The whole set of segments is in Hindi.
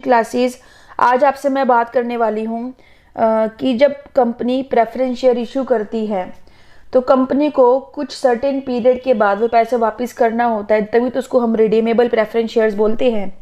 क्लासेस। आज आपसे मैं बात करने वाली हूँ कि जब कंपनी प्रेफरेंस शेयर इशू करती है तो कंपनी को कुछ सर्टेन पीरियड के बाद वो पैसा वापस करना होता है, तभी तो उसको हम रिडीमेबल प्रेफरेंस शेयर्स बोलते हैं।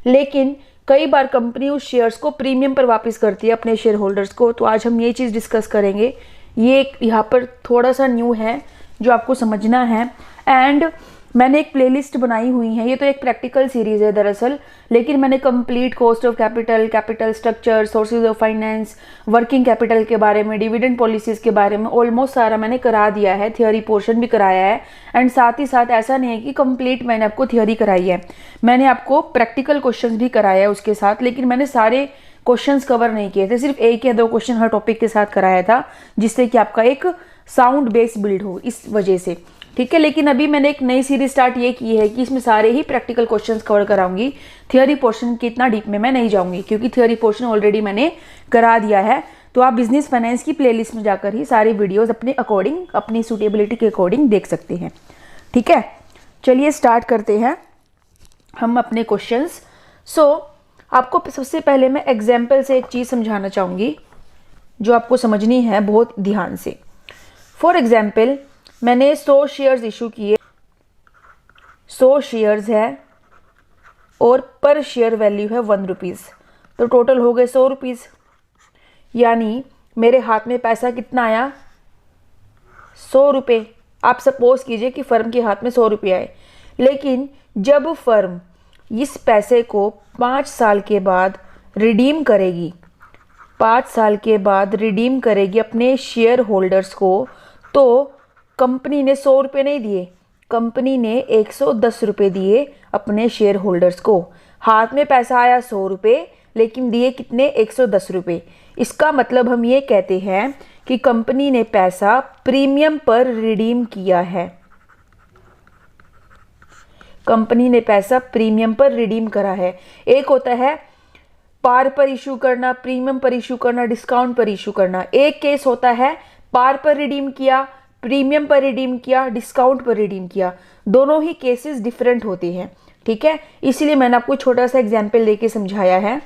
लेकिन कई बार कंपनी उस शेयर्स को प्रीमियम पर वापस करती है अपने शेयर होल्डर्स को। तो आज हम ये चीज़ डिस्कस करेंगे। ये एक यहाँ पर थोड़ा सा न्यू है जो आपको समझना है। एंड मैंने एक प्लेलिस्ट बनाई हुई है। ये तो एक प्रैक्टिकल सीरीज़ है दरअसल, लेकिन मैंने complete cost of capital, capital structure, sources of finance, working capital के बारे में, डिविडेंड पॉलिसीज़ के बारे में ऑलमोस्ट सारा मैंने करा दिया है। थियोरी पोर्शन भी कराया है। एंड साथ ही साथ ऐसा नहीं है कि कंप्लीट मैंने आपको थियोरी कराई है, मैंने आपको प्रैक्टिकल क्वेश्चन भी कराया है उसके साथ। लेकिन मैंने सारे क्वेश्चंस कवर नहीं किए थे, सिर्फ एक या दो क्वेश्चन हर टॉपिक के साथ कराया था, जिससे कि आपका एक साउंड बेस बिल्ड हो, इस वजह से। ठीक है, लेकिन अभी मैंने एक नई सीरीज स्टार्ट ये की है कि इसमें सारे ही प्रैक्टिकल क्वेश्चंस कवर कराऊंगी। थियोरी पोर्शन की इतना डीप में मैं नहीं जाऊंगी, क्योंकि थियोरी पोर्शन ऑलरेडी मैंने करा दिया है। तो आप बिजनेस फाइनेंस की प्लेलिस्ट में जाकर ही सारी वीडियोस अपने अकॉर्डिंग, अपनी सूटेबिलिटी के अकॉर्डिंग देख सकते हैं। ठीक है, चलिए स्टार्ट करते हैं हम अपने क्वेश्चंस। आपको सबसे पहले मैं एग्जाम्पल से एक चीज़ समझाना चाहूँगी जो आपको समझनी है बहुत ध्यान से। फॉर एग्जाम्पल, मैंने 100 शेयर्स इशू किए, 100 शेयर्स है और पर शेयर वैल्यू है 1 रुपीज़, तो टोटल हो गए 100 रुपीज़। यानी मेरे हाथ में पैसा कितना आया? 100 रुपये। आप सपोज कीजिए कि फर्म के हाथ में 100 रुपये आए, लेकिन जब फर्म इस पैसे को 5 साल के बाद रिडीम करेगी, 5 साल के बाद रिडीम करेगी अपने शेयर होल्डर्स को, तो कंपनी ने 100 रुपये नहीं दिए, कंपनी ने 110 रुपये दिए अपने शेयर होल्डर्स को। हाथ में पैसा आया 100 रुपये, लेकिन दिए कितने? 110 रुपये। इसका मतलब हम ये कहते हैं कि कंपनी ने पैसा प्रीमियम पर रिडीम किया है। कंपनी ने पैसा प्रीमियम पर रिडीम करा है। एक होता है पार पर इशू करना, प्रीमियम पर इशू करना, डिस्काउंट पर इशू करना। एक केस होता है पार पर रिडीम किया, प्रीमियम पर रिडीम किया, डिस्काउंट पर रिडीम किया। दोनों ही केसेस डिफरेंट होते हैं। ठीक है, इसीलिए मैंने आपको छोटा सा एग्जाम्पल देके समझाया है।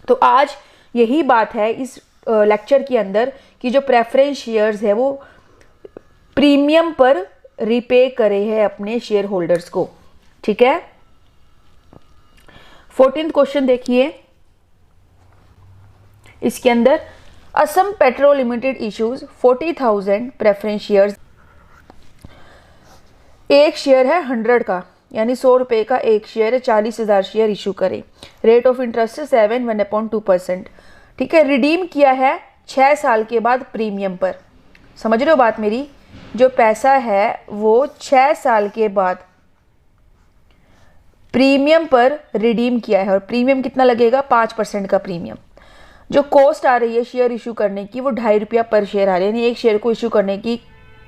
तो आज यही बात है इस लेक्चर के अंदर कि जो प्रेफरेंस शेयर्स है वो प्रीमियम पर रिपे करे हैं अपने शेयर होल्डर्स को। ठीक है, 14th क्वेश्चन देखिए। इसके अंदर Assam petrol limited issues 40,000 preference shares. एक शेयर है 100 का, यानी 100 रुपये का एक शेयर है, 40,000 शेयर इशू करे। रेट ऑफ इंटरेस्ट है 7.1/2%। ठीक है, रिडीम किया है 6 साल के बाद प्रीमियम पर। समझ रहे हो बात मेरी? जो पैसा है वो 6 साल के बाद प्रीमियम पर रिडीम किया है, और प्रीमियम कितना लगेगा? 5% का प्रीमियम। जो कॉस्ट आ रही है शेयर इशू करने की वो 2.5 रुपया पर शेयर आ रही है, यानी एक शेयर को इशू करने की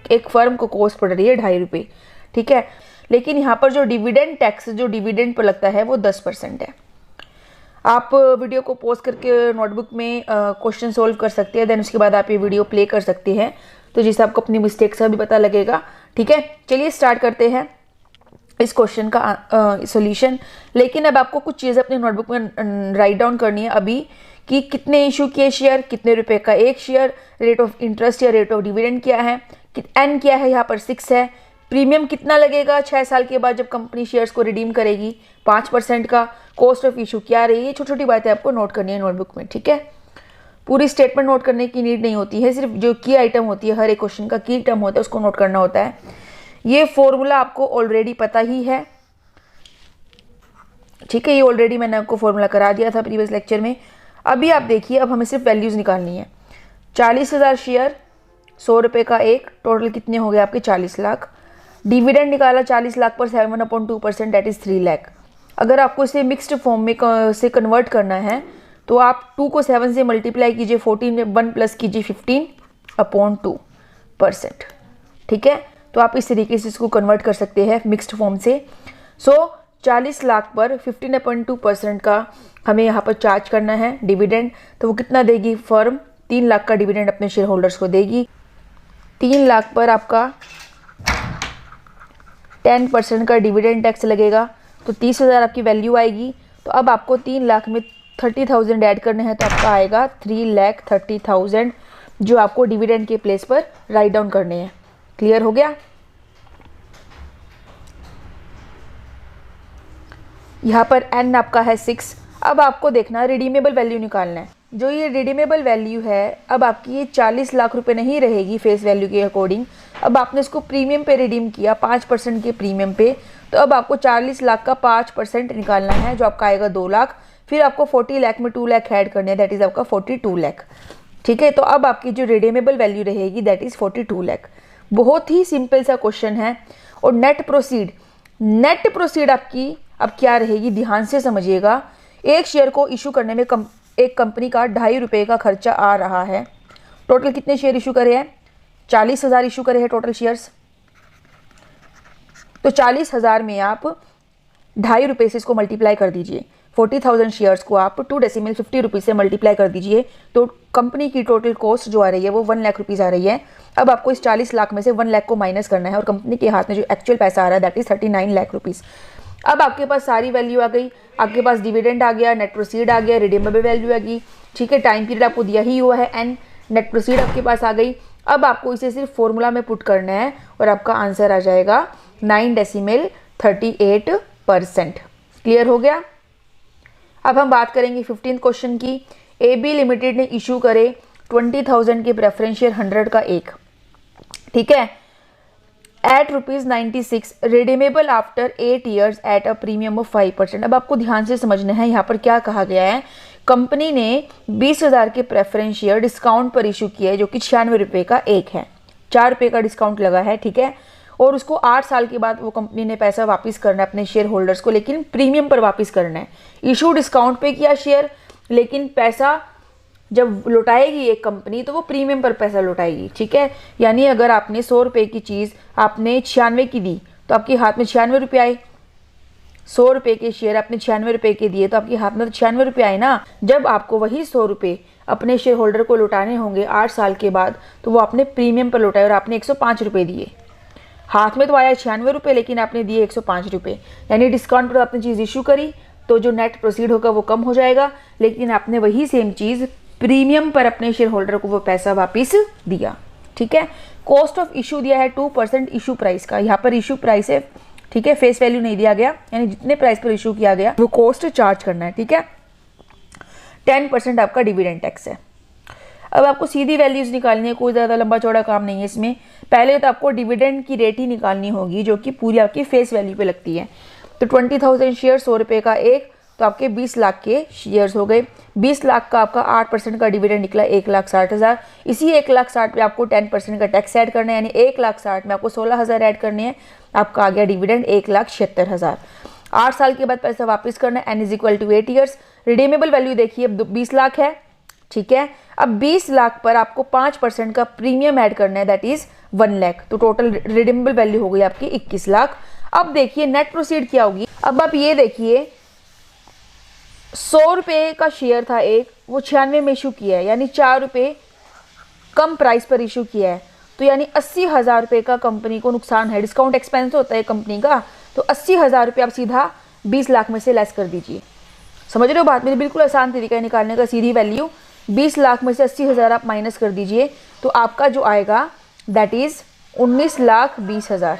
एक फर्म को कॉस्ट पड़ रही है 2.5 रुपये। ठीक है, लेकिन यहाँ पर जो डिविडेंड टैक्स जो डिविडेंड पर लगता है वो 10% है। आप वीडियो को पॉज करके नोटबुक में क्वेश्चन सोल्व कर सकते हैं, देन उसके बाद आप ये वीडियो प्ले कर सकते हैं, तो जिससे आपको अपनी मिस्टेक्स का भी पता लगेगा। ठीक है, चलिए स्टार्ट करते हैं इस क्वेश्चन का सॉल्यूशन। लेकिन अब आपको कुछ चीज़ें अपने नोटबुक में राइट डाउन करनी है अभी, कि कितने इशू किए शेयर, कितने रुपए का एक शेयर, रेट ऑफ इंटरेस्ट या रेट ऑफ डिविडेंड क्या है, एन क्या है, यहाँ पर 6 है। प्रीमियम कितना लगेगा 6 साल के बाद जब कंपनी शेयर्स को रिडीम करेगी? 5% का। कॉस्ट ऑफ इशू क्या रही है? छोटी छोटी बातें आपको नोट करनी है नोटबुक में। ठीक है, पूरी स्टेटमेंट नोट करने की नीड नहीं होती है, सिर्फ जो की आइटम होती है, हर एक क्वेश्चन का की टर्म होता है, उसको नोट करना होता है। ये फॉर्मूला आपको ऑलरेडी पता ही है। ठीक है, ये ऑलरेडी मैंने आपको फॉर्मूला करा दिया था प्रीवियस लेक्चर में। अभी आप देखिए, अब हमें सिर्फ वैल्यूज निकालनी है। 40,000 शेयर, 100 रुपये का एक, टोटल कितने हो गए आपके? 40 लाख। डिविडेंड निकाला 40 लाख पर 7.2%, दैट इज 3 लाख। अगर आपको इसे मिक्स्ड फॉर्म में से कन्वर्ट करना है तो आप 2 को 7 से मल्टीप्लाई कीजिए, 14 में 1 प्लस कीजिए 15/2%। ठीक है, तो आप इस तरीके से इसको कन्वर्ट कर सकते हैं मिक्स्ड फॉर्म से। 40 लाख पर 15.2% का हमें यहाँ पर चार्ज करना है डिविडेंड, तो वो कितना देगी फर्म? 3 लाख का डिविडेंड अपने शेयर होल्डर्स को देगी। 3 लाख पर आपका 10% का डिविडेंड टैक्स लगेगा, तो 30,000 आपकी वैल्यू आएगी। तो अब आपको 3 लाख में 30,000 ऐड करने हैं, तो आपका आएगा 3,30,000 जो आपको डिविडेंड के प्लेस पर राइट डाउन करने हैं। क्लियर हो गया? यहाँ पर n आपका है 6। अब आपको देखना रिडीमेबल वैल्यू निकालना है। जो ये रिडीमेबल वैल्यू है, अब आपकी ये 40 लाख रुपए नहीं रहेगी फेस वैल्यू के अकॉर्डिंग। अब आपने इसको प्रीमियम पे रिडीम किया 5% के प्रीमियम पे, तो अब आपको 40 लाख का 5% निकालना है, जो आपका आएगा 2 लाख। फिर आपको 40 लाख में 2 लाख ऐड करने हैं, दैट इज़ आपका 42 लाख। ठीक है, तो अब आपकी जो रिडीमेबल वैल्यू रहेगी दैट इज़ 42 लाख। बहुत ही सिंपल सा क्वेश्चन है। और नेट प्रोसीड आपकी अब क्या रहेगी, ध्यान से समझिएगा। एक शेयर को इशू करने में एक कंपनी का 2.5 रुपये का खर्चा आ रहा है। टोटल कितने शेयर इशू करे हैं? 40,000 इशू करे हैं टोटल शेयर्स। तो 40,000 में आप 2.5 रुपये से इसको मल्टीप्लाई कर दीजिए। 40,000 शेयर्स को आप 2.50 रुपीज़ से मल्टीप्लाई कर दीजिए, तो कंपनी की टोटल कॉस्ट जो आ रही है वो 1 लाख रुपीज़ आ रही है। अब आपको इस 40 लाख में से 1 लाख को माइनस करना है, और कंपनी के हाथ में जो एक्चुअल पैसा आ रहा है दैट इज 39 लाख रुपीज़। अब आपके पास सारी वैल्यू आ गई, आपके पास डिविडेंड आ गया, नेट प्रोसीड आ गया, रिडीमेबल वैल्यू आ गई। ठीक है, टाइम पीरियड आपको दिया ही हुआ है एन, नेट प्रोसीड आपके पास आ गई। अब आपको इसे सिर्फ फॉर्मूला में पुट करना है और आपका आंसर आ जाएगा 9.38%। क्लियर हो गया? अब हम बात करेंगे 15th क्वेश्चन की। AB लिमिटेड ने इशू करे 20,000 के प्रेफरेंस शेयर 100 का एक, ठीक है, at ₹96, redeemable after 8 years at a premium of 5%। अब आपको ध्यान से समझना है, यहाँ पर क्या कहा गया है। कंपनी ने 20,000 के प्रेफरेंस शेयर डिस्काउंट पर इशू किया है, जो कि 96 रुपये का एक है, 4 रुपये का डिस्काउंट लगा है, ठीक है। और उसको 8 साल के बाद वो कंपनी ने पैसा वापस करना है अपने शेयर होल्डर्स को, लेकिन प्रीमियम पर वापस करना है। इशू डिस्काउंट पे किया शेयर, लेकिन पैसा जब लौटाएगी एक कंपनी तो वो प्रीमियम पर पैसा लौटाएगी, ठीक है। यानी अगर आपने 100 रुपये की चीज़ आपने 96 की दी तो आपके हाथ में 96 रुपये आए। 100 रुपये के शेयर आपने 96 रुपये के दिए तो आपके हाथ में तो 96 रुपये आए ना। जब आपको वही 100 रुपये अपने शेयर होल्डर को लौटाने होंगे 8 साल के बाद, तो वो आपने प्रीमियम पर लौटाए और आपने 105 रुपये दिए। हाथ में तो आया 96 रुपये, लेकिन आपने दिए 105 रुपये। यानी डिस्काउंट पर आपने चीज़ इशू करी तो जो नेट प्रोसीड होगा वो कम हो जाएगा, लेकिन आपने वही सेम चीज़ प्रीमियम पर अपने शेयर होल्डर को वो पैसा वापस दिया, ठीक है। कॉस्ट ऑफ इशू दिया है 2% इशू प्राइस का, यहाँ पर इशू प्राइस है, ठीक है, फेस वैल्यू नहीं दिया गया, यानी जितने प्राइस पर इशू किया गया वो कॉस्ट चार्ज करना है, ठीक है। 10% आपका डिविडेंड टैक्स है। अब आपको सीधी वैल्यूज निकालनी है, कोई ज़्यादा लंबा चौड़ा काम नहीं है इसमें। पहले तो आपको डिविडेंड की रेट ही निकालनी होगी, जो कि पूरी आपकी फेस वैल्यू पे लगती है। तो 20,000 शेयर 100 रुपये का एक, तो आपके 20 लाख के शेयर्स हो गए। 20 लाख का आपका 8% का डिविडेंड निकला 1,60,000। इसी 1,60,000 पे आपको 10% का टैक्स ऐड करना है, यानी 1,60,000 में आपको 16,000 ऐड करने हैं। आपका आ गया डिविडेंड 1,76,000। 8 साल के बाद पैसा वापस करना है, n = 8 ईयर्स। रिडीमेबल वैल्यू देखिए 20 लाख है, ठीक है। अब 20 लाख पर आपको 5% का प्रीमियम ऐड करना है, दैट इज 1 लाख। तो टोटल रिडीमेबल वैल्यू हो गई आपकी 21 लाख। अब देखिए नेट प्रोसीड क्या होगी। अब आप ये देखिए 100 रुपये का शेयर था एक, वो 96 में इशू किया है, यानी 4 रुपये कम प्राइस पर इशू किया है। तो यानी 80,000 रुपये का कंपनी को नुकसान है। डिस्काउंट एक्सपेंस होता है कंपनी का, तो 80,000 रुपये आप सीधा 20 लाख में से लेस कर दीजिए। समझ रहे हो बात मेरी? बिल्कुल आसान तरीका है निकालने का। सीधी वैल्यू 20 लाख में से 80,000 आप माइनस कर दीजिए, तो आपका जो आएगा दैट इज 19,20,000।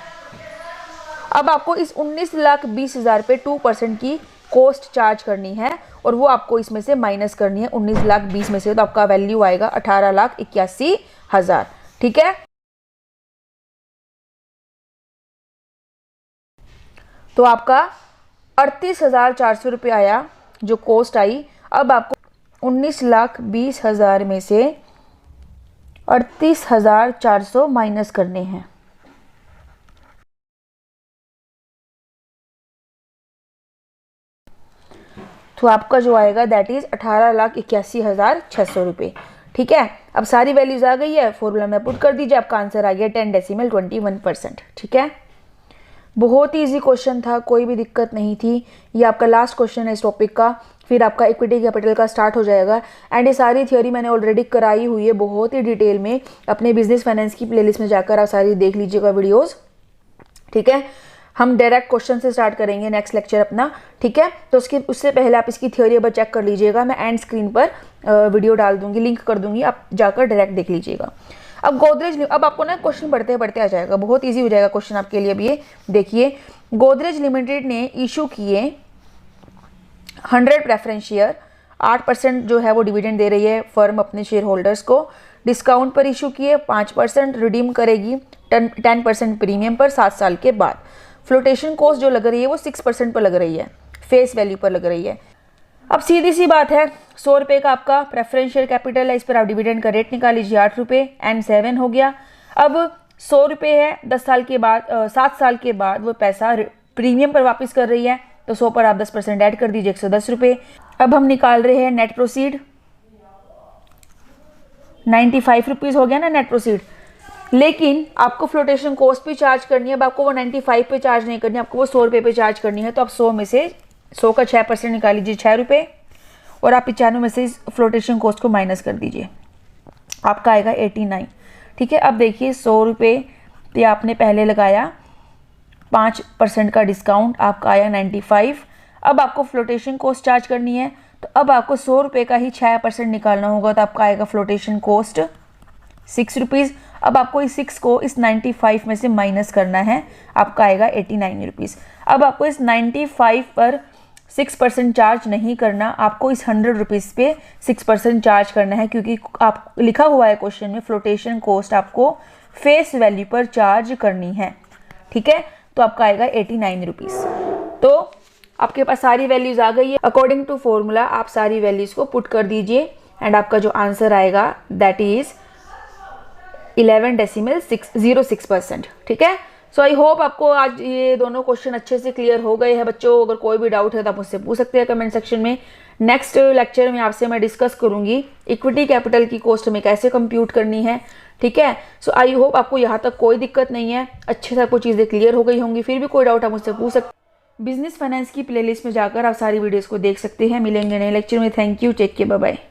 अब आपको इस 19,20,000 पे 2% की कॉस्ट चार्ज करनी है, और वो आपको इसमें से माइनस करनी है 19,20,000 में से, तो आपका वैल्यू आएगा 18,81,000, ठीक है। तो आपका 38,400 रुपये आया जो कॉस्ट आई। अब आपको 19,20,000 में से 38,400 माइनस करने हैं। तो आपका जो आएगा दैट इज 18,81,600 रुपये, ठीक है। अब सारी वैल्यूज आ गई है, फॉर्मूला में पुट कर दीजिए, आपका आंसर आ गया 10.21%, ठीक है। बहुत ही ईजी क्वेश्चन था, कोई भी दिक्कत नहीं थी। ये आपका लास्ट क्वेश्चन है इस टॉपिक का, फिर आपका इक्विटी कैपिटल का स्टार्ट हो जाएगा। एंड ये सारी थ्योरी मैंने ऑलरेडी कराई हुई है बहुत ही डिटेल में, अपने बिजनेस फाइनेंस की प्लेलिस्ट में जाकर आप सारी देख लीजिएगा वीडियोस, ठीक है। हम डायरेक्ट क्वेश्चन से स्टार्ट करेंगे नेक्स्ट लेक्चर अपना, ठीक है। तो उससे पहले आप इसकी थ्योरी अब चेक कर लीजिएगा, मैं एंड स्क्रीन पर वीडियो डाल दूंगी, लिंक कर दूंगी, आप जाकर डायरेक्ट देख लीजिएगा। अब गोदरेज, अब आपको ना क्वेश्चन बढ़ते बढ़ते आ जाएगा, बहुत ईजी हो जाएगा क्वेश्चन आपके लिए। अब ये देखिए, गोदरेज लिमिटेड ने इशू किए 100 प्रेफरेंस शेयर, 8% जो है वो डिविडेंड दे रही है फर्म अपने शेयर होल्डर्स को, डिस्काउंट पर इशू किए 5%, रिडीम करेगी 10% प्रीमियम पर 7 साल के बाद। फ्लोटेशन कॉस्ट जो लग रही है वो 6% पर लग रही है, फेस वैल्यू पर लग रही है। अब सीधी सी बात है, 100 रुपये का आपका प्रेफरेंस शेयर कैपिटल है, इस पर आप डिविडेंड का रेट निकाल लीजिए 8 रुपये, N7 हो गया। अब 100 रुपये है, 10 साल के बाद 7 साल के बाद वो पैसा प्रीमियम पर वापस कर रही है, तो 100 पर आप 10% ऐड कर दीजिए, 110 रुपये। अब हम निकाल रहे हैं नेट प्रोसीड, 95 रुपीज़ हो गया ना नेट प्रोसीड, लेकिन आपको फ्लोटेशन कॉस्ट भी चार्ज करनी है। अब आपको वो 95 पे चार्ज नहीं करनी है, आपको वो 100 रुपये पे चार्ज करनी है। तो आप 100 में से 100 का 6% निकाल लीजिए, 6 रुपये, और आप 95 में से इस फ्लोटेशन कॉस्ट को माइनस कर दीजिए, आपका आएगा 89, ठीक है। अब देखिए 100 रुपये पे आपने पहले लगाया 5% का डिस्काउंट, आपका आया 95। अब आपको फ्लोटेशन कॉस्ट चार्ज करनी है, तो अब आपको 100 रुपये का ही 6% निकालना होगा, तो आपका आएगा फ्लोटेशन कॉस्ट 6 रुपीज़। अब आपको इस 6 को इस 95 में से माइनस करना है, आपका आएगा 89 रुपीज़। अब आपको इस 95 पर 6% चार्ज नहीं करना, आपको इस 100 रुपीज़ पे 6% चार्ज करना है, क्योंकि आप लिखा हुआ है क्वेश्चन में फ्लोटेशन कॉस्ट आपको फेस वैल्यू पर चार्ज करनी है, ठीक है। तो आपका आएगा 89 रुपीज़। तो आपके पास सारी वैल्यूज आ गई है, अकॉर्डिंग टू फॉर्मूला आप सारी वैल्यूज को पुट कर दीजिए, एंड आपका जो आंसर आएगा दैट इज 11.06%, ठीक है। सो आई होप आपको आज ये दोनों क्वेश्चन अच्छे से क्लियर हो गए हैं बच्चों। अगर कोई भी डाउट है तो आप मुझसे पूछ सकते हैं कमेंट सेक्शन में। नेक्स्ट लेक्चर में आपसे मैं डिस्कस करूंगी इक्विटी कैपिटल की कॉस्ट में कैसे कंप्यूट करनी है, ठीक है। सो आई होप आपको यहाँ तक कोई दिक्कत नहीं है, अच्छे से आपको चीज़ें क्लियर हो गई होंगी। फिर भी कोई डाउट आप मुझसे पूछ सकते हैं। बिजनेस फाइनेंस की प्लेलिस्ट में जाकर आप सारी वीडियोस को देख सकते हैं। मिलेंगे नए लेक्चर में। Thank you, take care, bye bye.